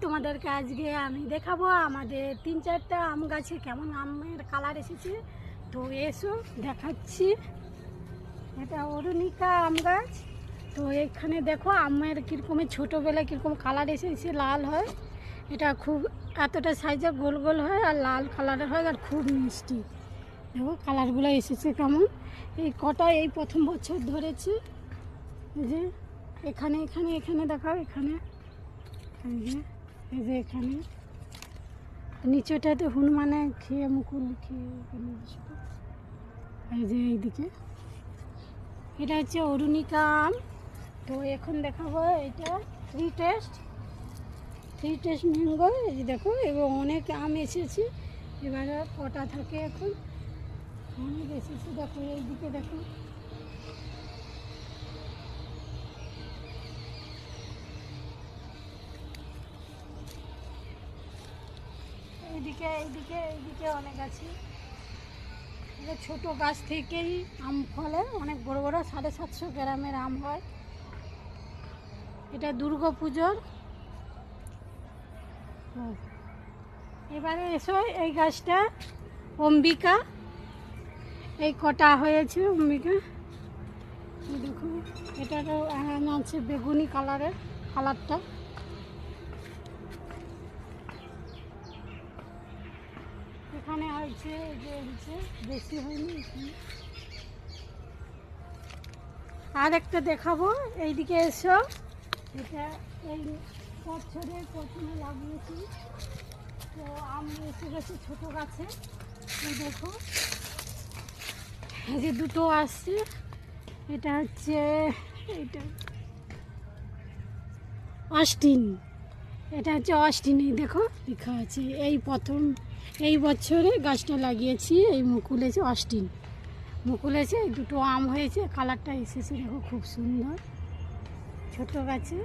তোমাদেরকে আজকে আমি দেখাবো আমাদের 3-4টা আম গাছে কেমন আমের কালার এসেছে। তো এসো দেখাচ্ছি। এটা অরুণিকা আম গাছ। তো এখানে দেখো আমের কীরকমের ছোটোবেলায় কীরকম কালার এসেছে, লাল হয়। এটা খুব এতটা সাইজে গোল গোল হয় আর লাল কালারের হয় আর খুব মিষ্টি। দেখো কালারগুলো এসেছে কেমন। এই কটা এই প্রথম বছর ধরেছে। এই যে এখানে এখানে এখানে দেখাও, এখানে এই যে এখানে নিচেটাতে হনুমানে খেয়ে মুকুল খেয়ে, এই যে এইদিকে এটা হচ্ছে অরুণিকা আম। তো এখন দেখাবো এটা থ্রি টেস্ট ম্যাঙ্গো। এই যে দেখো এবং অনেক আম এসেছে, এবারে কটা থাকে এখন অনেক এসেছে। দেখো এইদিকে দেখো, এইদিকে এইদিকে এইদিকে অনেক আছে। ছোট গাছ থেকেই আম ফলে, অনেক বড় বড় 750 গ্রামের আম হয়। এটা দুর্গা পুজোর। এবারে এসো এই গাছটা অম্বিকা, এই কটা হয়েছে অম্বিকা। দেখো এটারও আছে বেগুনি কালারের, কালারটা। এখানে হয়েছে যে হচ্ছে বেশি হয়নি এখানে। আর একটা দেখাবো, এইদিকে এসো। এটা এই বছরে প্রথমে লাগিয়েছি। তো আম এসে গেছে ছোটো গাছে। এই দেখো এই যে দুটো আসছে। এটা হচ্ছে এইটা অস্টিন, এটা হচ্ছে অস্টিন। এই দেখো লেখা আছে, এই প্রথম এই বছরে গাছটা লাগিয়েছি। এই মুকুল এসে অস্টিন মুকুল এসে দুটো আম হয়েছে, কালারটা এসেছে দেখো খুব সুন্দর ছোটো গাছে।